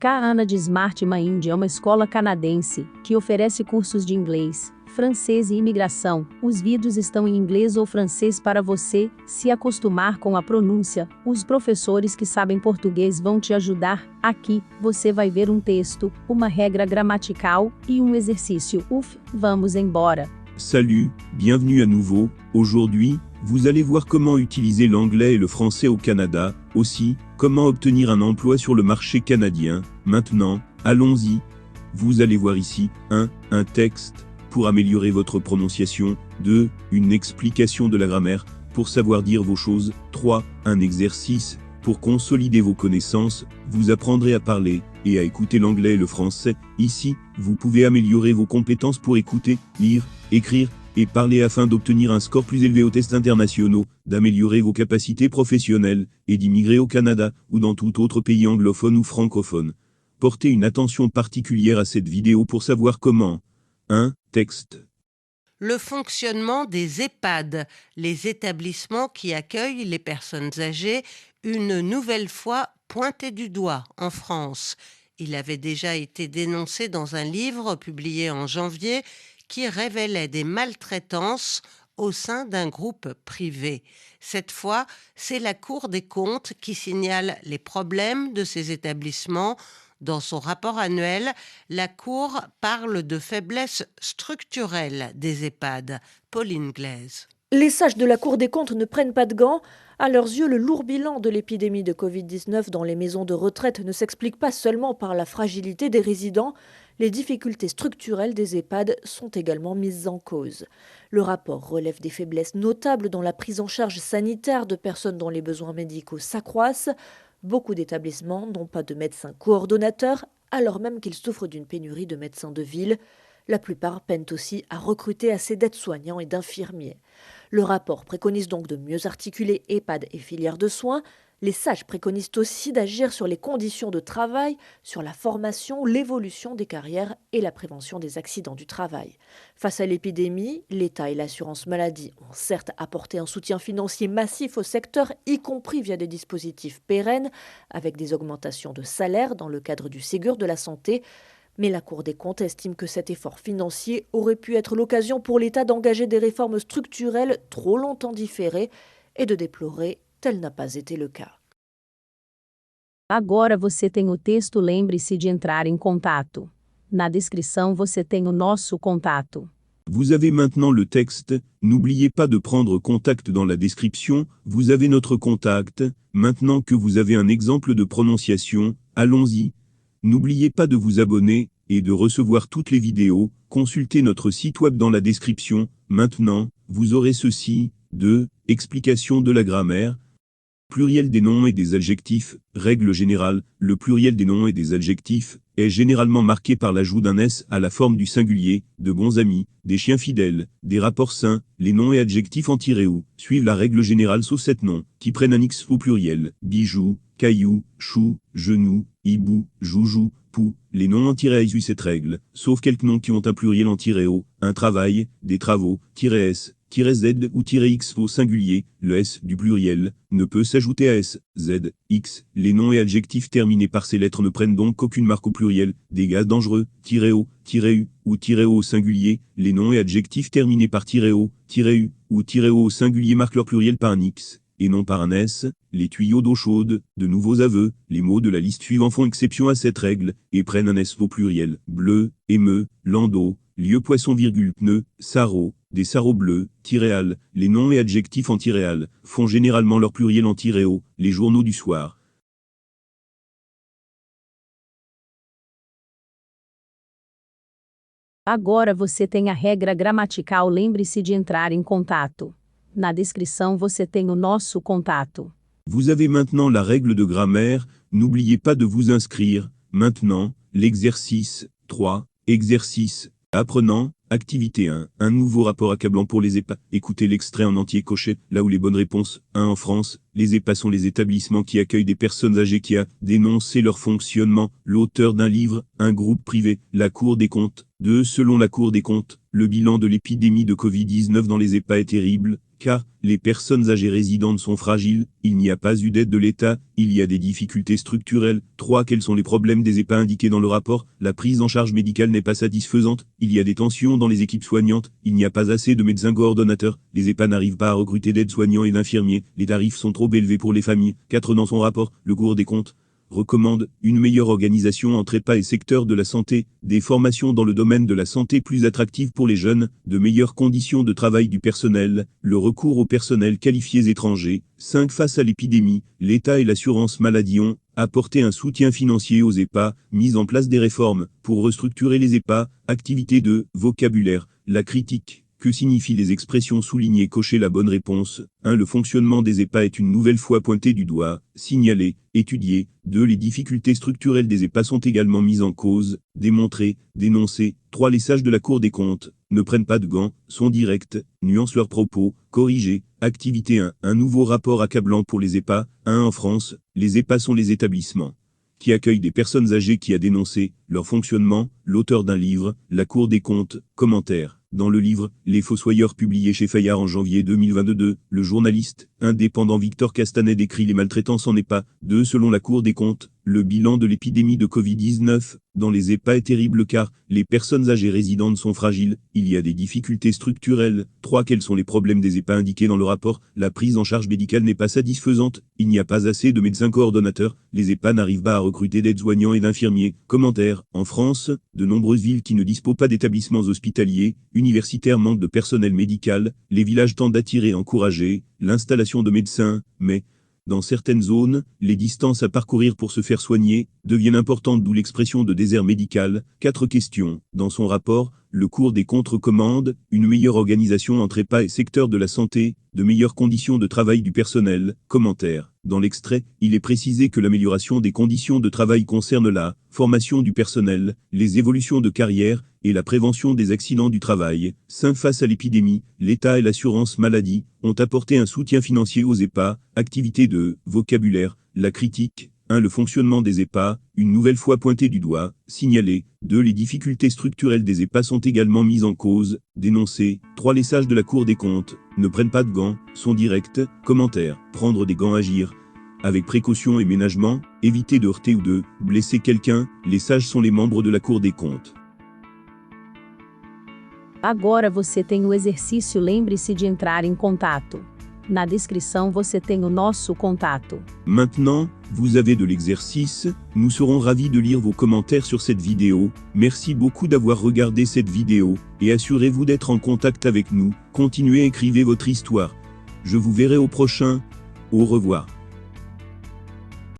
Canada Smart Mind é uma escola canadense que oferece cursos de inglês, francês e imigração. Os vídeos estão em inglês ou francês para você se acostumar com a pronúncia. Os professores que sabem português vão te ajudar. Aqui, você vai ver um texto, uma regra gramatical e um exercício. Vamos embora. Salut, bienvenue à nouveau. Aujourd'hui, vous allez voir comment utiliser l'anglais et le français au Canada, aussi, comment obtenir un emploi sur le marché canadien. Maintenant, allons-y. Vous allez voir ici, 1. Un texte, pour améliorer votre prononciation. 2. Une explication de la grammaire, pour savoir dire vos choses. 3. Un exercice, pour consolider vos connaissances. Vous apprendrez à parler et à écouter l'anglais et le français. Ici, vous pouvez améliorer vos compétences pour écouter, lire, écrire et parler afin d'obtenir un score plus élevé aux tests internationaux, d'améliorer vos capacités professionnelles et d'immigrer au Canada ou dans tout autre pays anglophone ou francophone. Portez une attention particulière à cette vidéo pour savoir comment. 1. Texte. Le fonctionnement des EHPAD, les établissements qui accueillent les personnes âgées, une nouvelle fois pointé du doigt en France. Il avait déjà été dénoncé dans un livre publié en janvier qui révélait des maltraitances au sein d'un groupe privé. Cette fois, c'est la Cour des comptes qui signale les problèmes de ces établissements. Dans son rapport annuel, la Cour parle de faiblesse structurelle des EHPAD. Pauline Glaise. Les sages de la Cour des comptes ne prennent pas de gants. À leurs yeux, le lourd bilan de l'épidémie de Covid-19 dans les maisons de retraite ne s'explique pas seulement par la fragilité des résidents. Les difficultés structurelles des EHPAD sont également mises en cause. Le rapport relève des faiblesses notables dans la prise en charge sanitaire de personnes dont les besoins médicaux s'accroissent. Beaucoup d'établissements n'ont pas de médecin coordonnateur, alors même qu'ils souffrent d'une pénurie de médecins de ville. La plupart peinent aussi à recruter assez d'aides-soignants et d'infirmiers. Le rapport préconise donc de mieux articuler EHPAD et filières de soins. Les sages préconisent aussi d'agir sur les conditions de travail, sur la formation, l'évolution des carrières et la prévention des accidents du travail. Face à l'épidémie, l'État et l'assurance maladie ont certes apporté un soutien financier massif au secteur, y compris via des dispositifs pérennes, avec des augmentations de salaire dans le cadre du Ségur de la santé. Mais la Cour des comptes estime que cet effort financier aurait pu être l'occasion pour l'État d'engager des réformes structurelles trop longtemps différées et de déplorer tel n'a pas été le cas. Agora você tem o texto, lembre-se de entrar em contato. Na descrição você tem o nosso contato. Vous avez maintenant le texte, n'oubliez pas de prendre contact dans la description, vous avez notre contact. Maintenant que vous avez un exemple de prononciation, allons-y. N'oubliez pas de vous abonner et de recevoir toutes les vidéos, consultez notre site web dans la description. Maintenant, vous aurez ceci. 2. Explication de la grammaire. Pluriel des noms et des adjectifs. Règle générale, le pluriel des noms et des adjectifs est généralement marqué par l'ajout d'un S à la forme du singulier, de bons amis, des chiens fidèles, des rapports sains. Les noms et adjectifs en -ou suivent la règle générale sauf 7 noms, qui prennent un X au pluriel. Bijoux, cailloux, chou, genou, hibou, joujou, pou. Les noms en -a suivent cette règle, sauf quelques noms qui ont un pluriel en -o, un travail, des travaux, -s, -z ou -x au singulier. Le S du pluriel ne peut s'ajouter à S, Z, X. Les noms et adjectifs terminés par ces lettres ne prennent donc aucune marque au pluriel. Des gaz dangereux, -o, -u ou -o au singulier. Les noms et adjectifs terminés par -o, -u ou -o au singulier marquent leur pluriel par un X et non par un S. Les tuyaux d'eau chaude, de nouveaux aveux, les mots de la liste suivante font exception à cette règle et prennent un S au pluriel. Bleu, émeu, landau, lieu poisson virgule pneu, sarrau, des sarraux bleus, -al. Les noms et adjectifs en -al font généralement leur pluriel en -o, les journaux du soir. Agora você tem a regra gramatical, lembre-se de entrar em contato. Na descrição você tem o nosso contato. Vous avez maintenant la règle de grammaire, n'oubliez pas de vous inscrire. Maintenant, l'exercice 3, exercice apprenant, activité 1, un nouveau rapport accablant pour les EHPAD. Écoutez l'extrait en entier, cochez là où les bonnes réponses. 1 en France, Les EHPAD sont les établissements qui accueillent des personnes âgées qui a dénoncé leur fonctionnement. L'auteur d'un livre, un groupe privé, la Cour des comptes. 2. Selon la Cour des comptes, le bilan de l'épidémie de Covid-19 dans les EHPAD est terrible, car les personnes âgées résidentes sont fragiles, il n'y a pas eu d'aide de l'État, il y a des difficultés structurelles. 3. Quels sont les problèmes des EHPAD indiqués dans le rapport? La prise en charge médicale n'est pas satisfaisante, il y a des tensions dans les équipes soignantes, il n'y a pas assez de médecins coordonnateurs, les EHPAD n'arrivent pas à recruter d'aides-soignants et d'infirmiers, les tarifs sont trop élevés pour les familles. 4. Dans son rapport, le Cour des comptes recommande une meilleure organisation entre EHPAD et secteur de la santé, des formations dans le domaine de la santé plus attractives pour les jeunes, de meilleures conditions de travail du personnel, le recours au personnel qualifié étranger. 5. Face à l'épidémie, l'État et l'assurance maladie ont apporté un soutien financier aux EHPAD, mis en place des réformes pour restructurer les EHPAD. Activité 2. Vocabulaire, la critique. Que signifient les expressions soulignées? Cocher la bonne réponse. 1. Le fonctionnement des EHPAD est une nouvelle fois pointé du doigt, signalé, étudié. 2. Les difficultés structurelles des EHPAD sont également mises en cause, démontrées, dénoncées. 3. Les sages de la Cour des comptes ne prennent pas de gants, sont directs, nuancent leurs propos, corrigés. Activité 1. Un nouveau rapport accablant pour les EHPAD. 1. En France, les EHPAD sont les établissements qui accueillent des personnes âgées qui a dénoncé leur fonctionnement. L'auteur d'un livre, la Cour des comptes, commentaire. Dans le livre « Les Fossoyeurs » publié chez Fayard en janvier 2022, le journaliste indépendant Victor Castanet décrit les maltraitances en EHPAD. 2. Selon la Cour des comptes, le bilan de l'épidémie de Covid-19 dans les EHPAD est terrible car les personnes âgées résidentes sont fragiles, il y a des difficultés structurelles. 3. Quels sont les problèmes des EHPAD indiqués dans le rapport? La prise en charge médicale n'est pas satisfaisante, il n'y a pas assez de médecins coordonnateurs, les EHPAD n'arrivent pas à recruter d'aides-soignants et d'infirmiers. Commentaire. En France, de nombreuses villes qui ne disposent pas d'établissements hospitaliers, universitaires manquent de personnel médical, les villages tentent d'attirer et encourager l'installation de médecins, mais dans certaines zones, les distances à parcourir pour se faire soigner deviennent importantes, d'où l'expression de désert médical. 4 questions. Dans son rapport, le Cour des comptes recommande une meilleure organisation entre EHPAD et secteur de la santé, de meilleures conditions de travail du personnel. Commentaire. Dans l'extrait, il est précisé que l'amélioration des conditions de travail concerne la formation du personnel, les évolutions de carrière et la prévention des accidents du travail. 5. Face à l'épidémie, l'État et l'assurance maladie ont apporté un soutien financier aux EHPAD. Activité 2. Vocabulaire, la critique. 1. Le fonctionnement des EHPAD, une nouvelle fois pointé du doigt, signalé. 2. Les difficultés structurelles des EHPAD sont également mises en cause, dénoncées. 3. Les sages de la Cour des comptes ne prennent pas de gants, sont directs. Commentaire. Prendre des gants, agir avec précaution et ménagement, éviter de heurter ou de blesser quelqu'un. Les sages sont les membres de la Cour des comptes. Agora você tem o exercício, lembre-se de entrar em contato. Na descrição você tem o nosso contato. Maintenant, vous avez de l'exercice, nous serons ravis de lire vos commentaires sur cette vidéo. Merci beaucoup d'avoir regardé cette vidéo, et assurez-vous d'être en contact avec nous, continuez à écrire votre histoire. Je vous verrai au prochain. Au revoir.